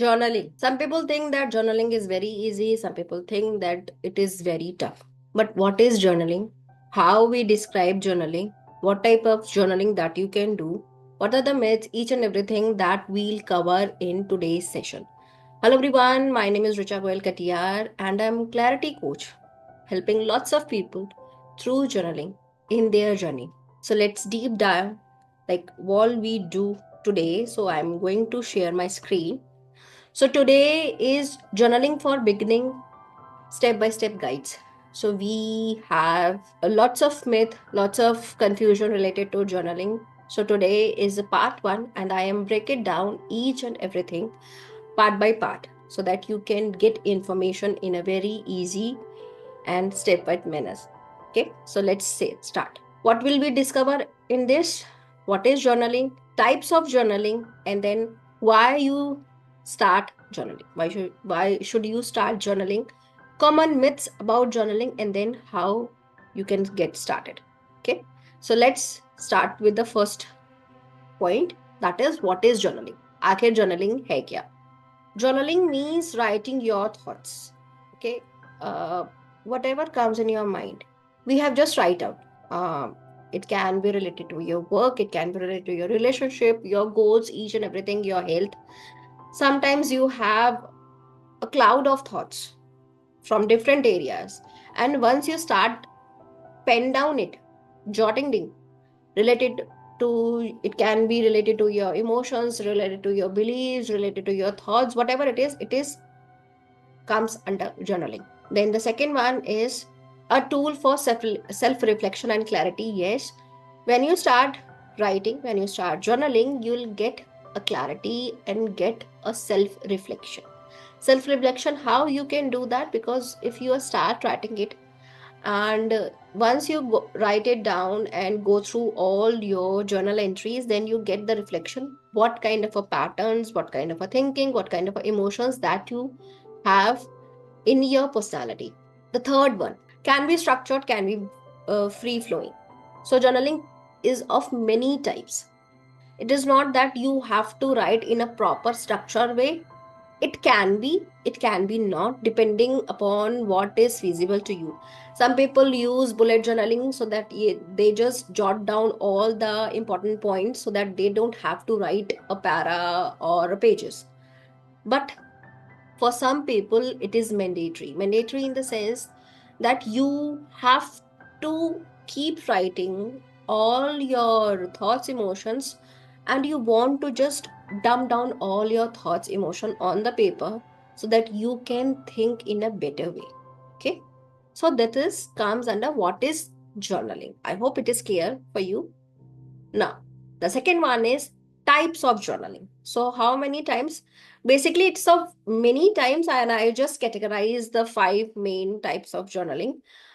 Journaling. Some people think that journaling is very easy. Some people think that it is very tough. But what is journaling? How we describe journaling? What type of journaling that you can do? What are the myths? Each and everything that we'll cover in today's session. Hello everyone, my name is Richagoyalkatiyar and I'm clarity coach, helping lots of people through journaling in their journey. So let's deep dive like what we do today. So I'm going to share my screen. So today is journaling for beginning step by step guides. So we have lots of myth, lots of confusion related to journaling. So today is a part 1 and I am break it down each and everything part by part so that you can get information in a very easy and step by manner. Okay, so let's say start. What will we discover in this? What is journaling? Types of journaling, and then why you start journaling. Why should you start journaling? Common myths about journaling, and then how you can get started. Okay, so let's start with the first point. That is, what is journaling? आखिर journaling है क्या? Journaling means writing your thoughts. Okay. Uh, Whatever comes in your mind, we have just write out. It can be related to your work, it can be related to your relationship, your goals, each and everything, your health. Sometimes you have a cloud of thoughts from different areas. And once you start pen down it, jotting it, related to it can be related to your emotions, related to your beliefs, related to your thoughts, whatever it is comes under journaling. Then the second one is a tool for self reflection and clarity. Yes, when you start writing, when you start journaling, you'll get a clarity and get a self reflection. Self reflection, how you can do that? Because if you start writing it, and once you write it down and go through all your journal entries, then you get the reflection, what kind of a patterns, what kind of a thinking, what kind of a emotions that you have in your personality. The third one can be structured, can be free flowing. So journaling is of many types. It is not that you have to write in a proper structured way. It can be not, depending upon what is feasible to you. Some people use bullet journaling so that they just jot down all the important points so that they don't have to write a para or pages. But for some people it is mandatory in the sense that you have to keep writing all your thoughts, emotions, and you want to just dumb down all your thoughts, emotion on the paper so that you can think in a better way. Okay, so that is comes under what is journaling. I hope it is clear for you now. The second one is types of journaling. So, how many times? Basically, it's of many times, and I just categorize the 5 main types of journaling.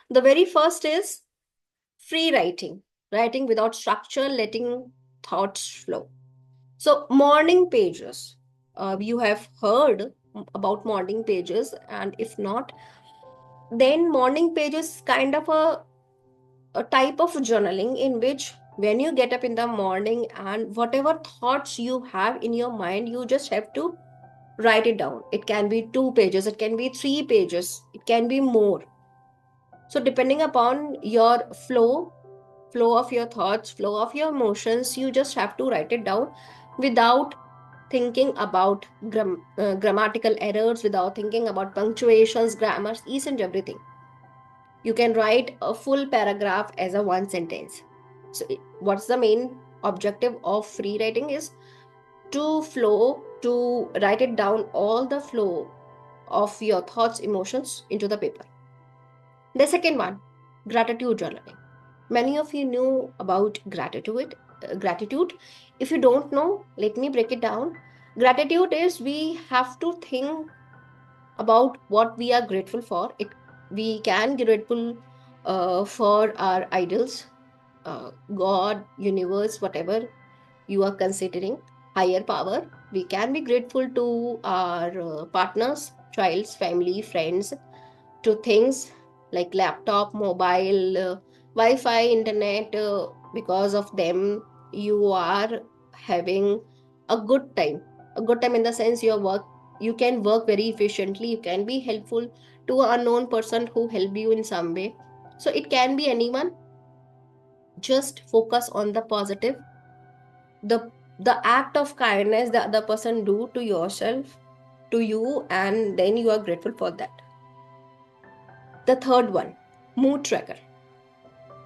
The very first is free writing, writing without structure, letting thoughts flow. So, morning pages. You have heard about morning pages, and if not, then morning pages kind of a type of journaling in which when you get up in the morning and whatever thoughts you have in your mind, you just have to write it down. It can be 2 pages, it can be 3 pages, it can be more. So depending upon your flow of your thoughts, flow of your emotions, you just have to write it down without thinking about grammatical errors, without thinking about punctuations, grammars, each and everything. You can write a full paragraph as a one sentence. So what's the main objective of free writing is to flow, to write it down all the flow of your thoughts, emotions into the paper. The second one, gratitude journaling. Many of you know about gratitude. If you don't know, let me break it down. Gratitude is we have to think about what we are grateful for. We can be grateful for our idols, God, universe, whatever you are considering, higher power. We can be grateful to our partners, child's, family, friends, to things like laptop, mobile, Wi-Fi, internet. Because of them, you are having a good time. A good time in the sense your work. You can work very efficiently. You can be helpful to an unknown person who helped you in some way. So it can be anyone. Just focus on the positive, the act of kindness the other person do to yourself, to you, and then you are grateful for that. The third one, mood tracker.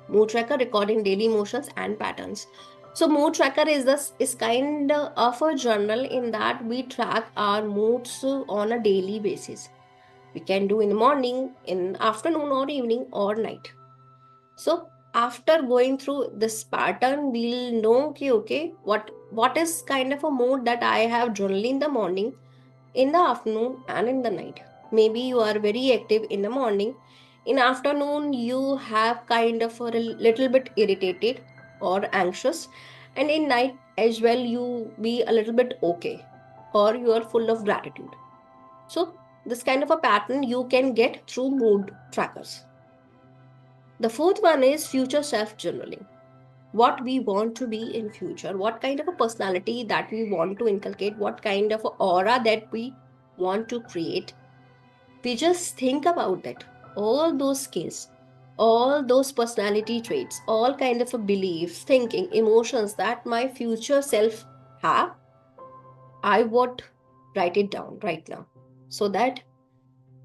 Mood tracker recording daily emotions and patterns. So mood tracker is kind of a journal in that we track our moods on a daily basis. We can do in the morning, in afternoon or evening or night. So after going through this pattern, we'll know okay, what is kind of a mood that I have generally in the morning, in the afternoon, and in the night. Maybe you are very active in the morning. In afternoon, you have kind of a little bit irritated or anxious, and in night as well, you be a little bit okay, or you are full of gratitude. So this kind of a pattern you can get through mood trackers. The fourth one is future self journaling. What we want to be in future, what kind of a personality that we want to inculcate, what kind of a aura that we want to create. We just think about that. All those skills, all those personality traits, all kind of a beliefs, thinking, emotions that my future self have, I would write it down right now so that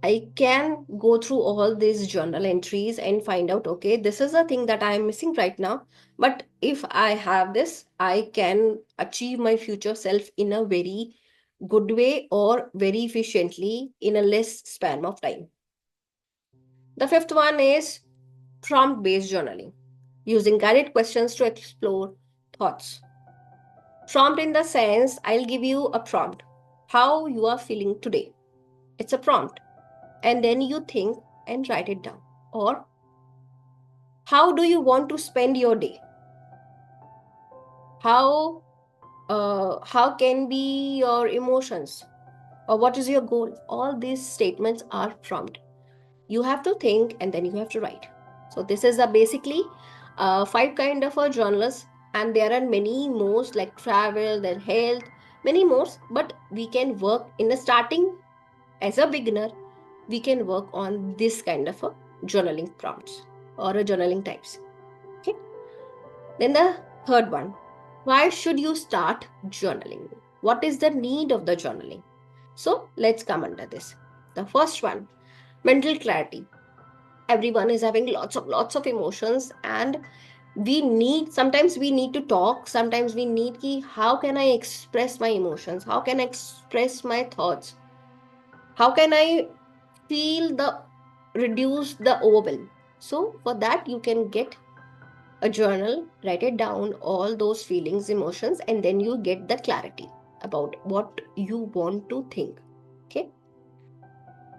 I can go through all these journal entries and find out, okay, this is a thing that I am missing right now. But if I have this, I can achieve my future self in a very good way or very efficiently in a less span of time. The fifth one is prompt based journaling, using guided questions to explore thoughts. Prompt in the sense, I'll give you a prompt. How you are feeling today. It's a prompt. And then you think and write it down. Or how do you want to spend your day? How can be your emotions? Or what is your goal? All these statements are prompt. You have to think and then you have to write. So this is a basically five kind of a journals, and there are many more like travel, then health, many more. But we can work in the starting as a beginner. We can work on this kind of a journaling prompts or a journaling types. Okay. Then the third one, why should you start journaling? What is the need of the journaling? So let's come under this. The first one, mental clarity. Everyone is having lots of emotions, and sometimes we need to talk, sometimes we need ki, how can I express my emotions? How can I express my thoughts? How can I feel the reduce the overwhelm? So for that you can get a journal, write it down, all those feelings, emotions, and then you get the clarity about what you want to think. Okay.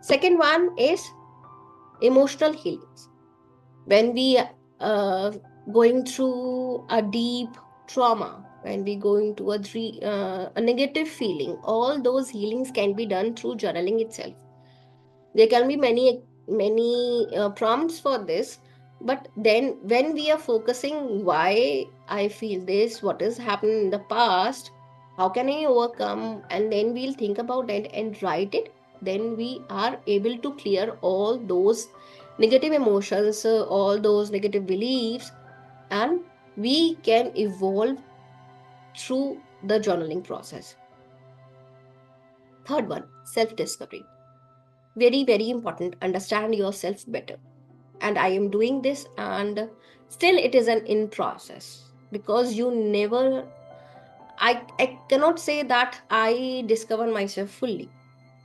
Second one is emotional healings. When we uh, going through a deep trauma, when we go into a negative feeling, all those healings can be done through journaling itself. There can be many prompts for this, but then when we are focusing why I feel this, what has happened in the past, how can I overcome, and then we'll think about it and write it, then we are able to clear all those negative emotions, all those negative beliefs, and we can evolve through the journaling process. Third one, self discovery. Very, very important. Understand yourself better. And I am doing this, and still it is an in process, because you never, I cannot say that I discover myself fully.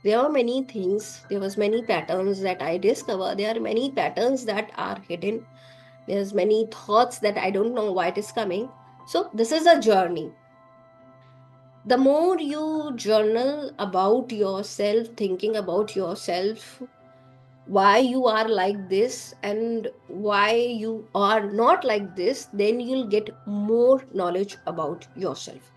There are many things, there was many patterns that I discover. There are many patterns that are hidden. There's many thoughts that I don't know why it is coming. So this is a journey. The more you journal about yourself, thinking about yourself, why you are like this and why you are not like this, then you'll get more knowledge about yourself.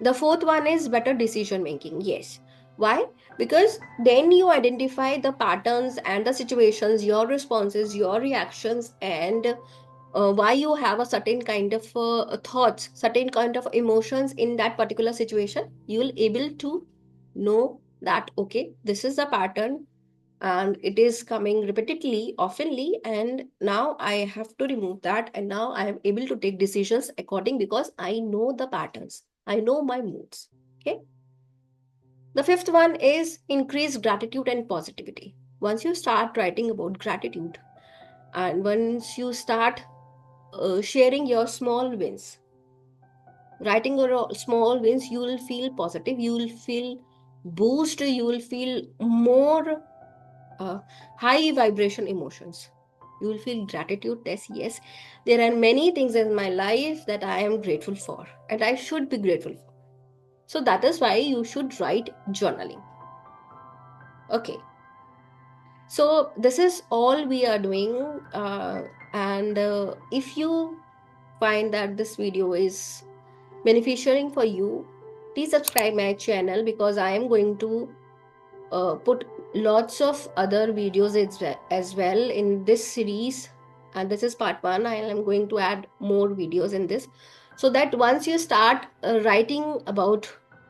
The fourth one is better decision making. Yes. Why? Because then you identify the patterns and the situations, your responses, your reactions, and why you have a certain kind of thoughts, certain kind of emotions in that particular situation. You'll able to know that, okay, this is the pattern and it is coming repeatedly, oftenly, and now I have to remove that, and now I am able to take decisions according, because I know the patterns, I know my moods. Okay. The fifth one is increase gratitude and positivity. Once you start writing about gratitude, and once you start sharing your small wins, writing your small wins, you will feel positive, you will feel boost, you will feel more uh, high vibration emotions. You will feel gratitude. Yes, there are many things in my life that I am grateful for and I should be grateful for. So that is why you should write journaling. Okay. So this is all we are doing. And if you find that this video is beneficial for you, please subscribe my channel, because I am going to put lots of other videos as well in this series. And this is part one. I am going to add more videos in this, so that once you start writing about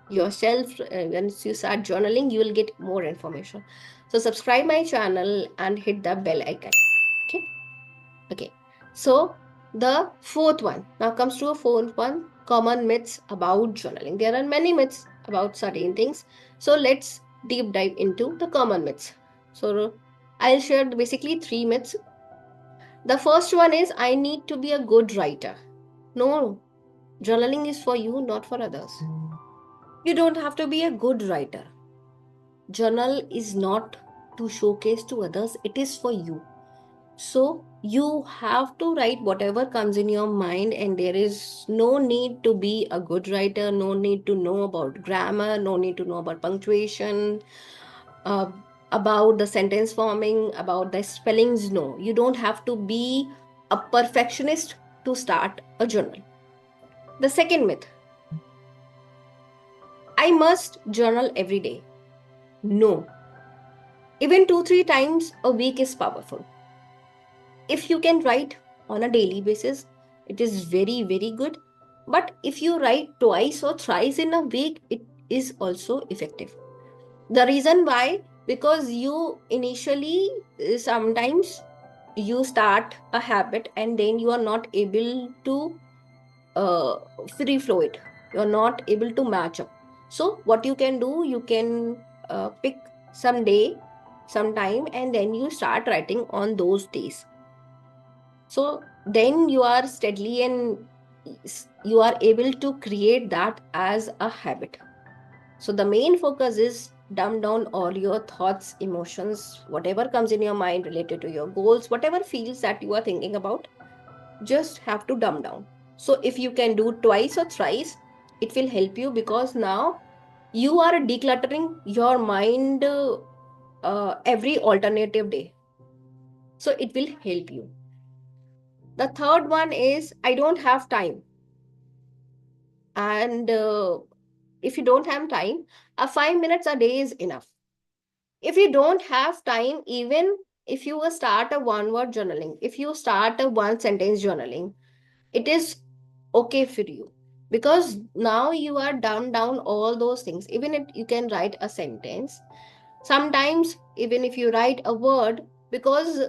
yourself, once you start journaling, you will get more information. So subscribe my channel and hit the bell icon. Okay. Okay. So the fourth one now comes to a fourth one: common myths about journaling. There are many myths about certain things. So let's deep dive into the common myths. So I'll share basically three myths. The first one is, I need to be a good writer. No, journaling is for you, not for others. You don't have to be a good writer. Journal is not to showcase to others, it is for you. So you have to write whatever comes in your mind, and there is no need to be a good writer, no need to know about grammar, no need to know about punctuation, uh, about the sentence forming, about the spellings. No, you don't have to be a perfectionist to start a journal. The second myth: I must journal every day. No, even 2-3 times a week is powerful. If you can write on a daily basis, it is very, very good. But if you write twice or thrice in a week, it is also effective. The reason why, because you initially sometimes you start a habit and then you are not able to uh, free flow it, you're not able to match up. So what you can do, you can pick some day, some time, and then you start writing on those days. So then you are steadily, and you are able to create that as a habit. So the main focus is dumb down all your thoughts, emotions, whatever comes in your mind related to your goals, whatever feels that you are thinking about, just have to dumb down. So if you can do twice or thrice, it will help you, because now you are decluttering your mind every alternative day. So it will help you. The third one is, I don't have time. And if you don't have time, 5 minutes a day is enough. If you don't have time, even if you start a one word journaling, if you start a one sentence journaling, it is okay for you, because now you are down all those things. Even if you can write a sentence, sometimes even if you write a word, because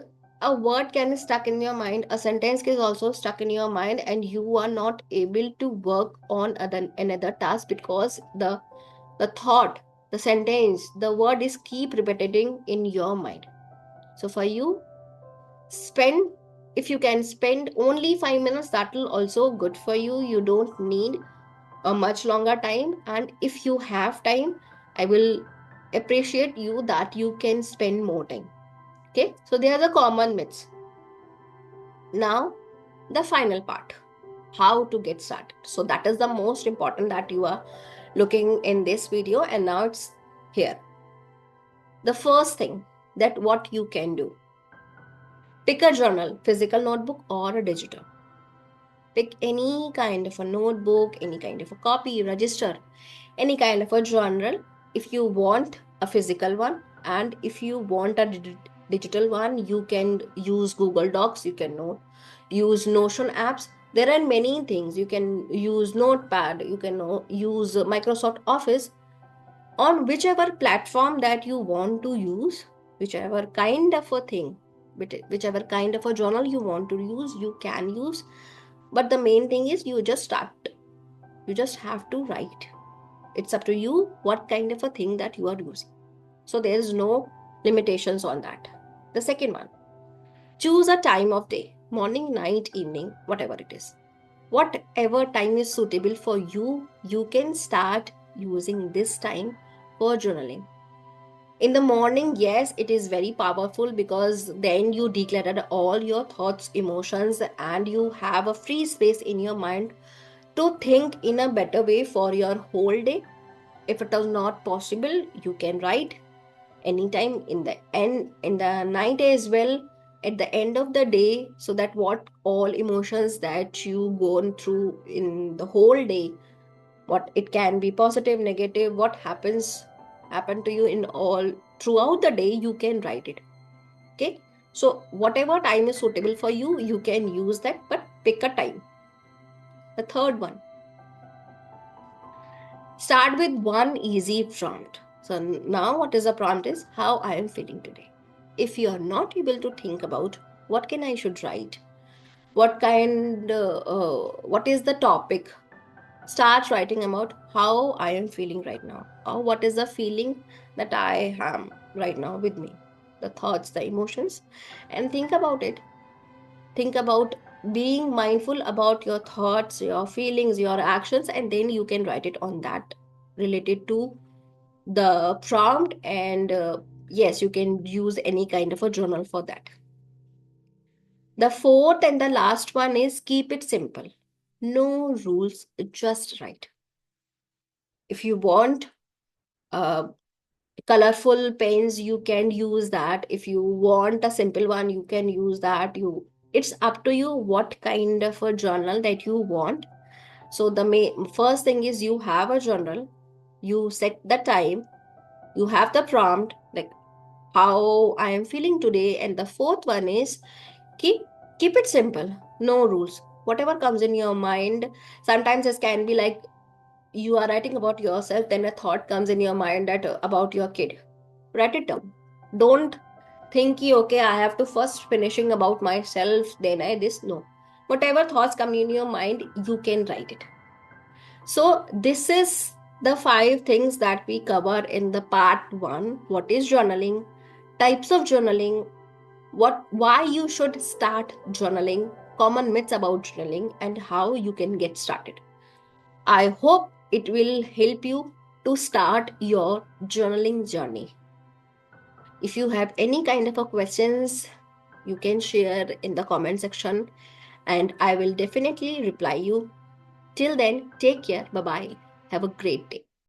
a word can stuck in your mind, a sentence is also stuck in your mind, and you are not able to work on another task, because the thought, the sentence, the word is keep repeating in your mind. So for you, spend, if you can spend only 5 minutes, that will also good for you. You don't need a much longer time. And if you have time, I will appreciate you that you can spend more time. Okay, so they are the common myths. Now the final part, how to get started. So that is the most important that you are looking in this video, and now it's here. The first thing, that what you can do: pick a journal, physical notebook or a digital. Pick any kind of a notebook, any kind of a copy, register any kind of a journal. If you want a physical one, and if you want a digital one, you can use Google Docs, you can use Notion apps. There are many things. You can use Notepad, you can use Microsoft Office. on whichever platform that you want to use, whichever kind of a thing, whichever kind of a journal you want to use, you can use. But the main thing is you just start, you just have to write. It's up to you what kind of a thing that you are using. So there is no limitations on that. The second one, choose a time of day, morning, night, evening, whatever it is. Whatever time is suitable for you, you can start using this time for journaling. In the morning, yes, it is very powerful because then you decluttered all your thoughts, emotions, and you have a free space in your mind to think in a better way for your whole day. If it is not possible, you can write anytime in the night as well, at the end of the day, so that what all emotions that you gone through in the whole day, what it can be positive, negative, what happen to you in all throughout the day, you can write it. Okay, so whatever time is suitable for you, you can use that, but pick a time. The third one, start with one easy prompt. So now what is the prompt is how I am feeling today. If you are not able to think about what can I should write, what is the topic, start writing about how I am feeling right now, or what is the feeling that I am right now with me, the thoughts, the emotions, and think about it. Think about being mindful about your thoughts, your feelings, your actions, and then you can write it on that related to the prompt. And yes, you can use any kind of a journal for that. The fourth and the last one is keep it simple. No rules, just write. If you want uh, colorful pens, you can use that. If you want a simple one, you can use that. It's up to you what kind of a journal that you want. So the first thing is you have a journal, you set the time, you have the prompt like how I am feeling today, and the fourth one is keep keep it simple, no rules. Whatever comes in your mind, sometimes it can be like you are writing about yourself, then a thought comes in your mind that about your kid. Write it down. Don't think okay, I have to first finishing about myself, then I this. No. Whatever thoughts come in your mind, you can write it. So this is the five things that we cover in the part one. What is journaling? Types of journaling, why you should start journaling, common myths about journaling, and how you can get started. I hope it will help you to start your journaling journey. If you have any kind of a questions, you can share in the comment section and I will definitely reply you. Till then, take care. Bye bye. Have a great day.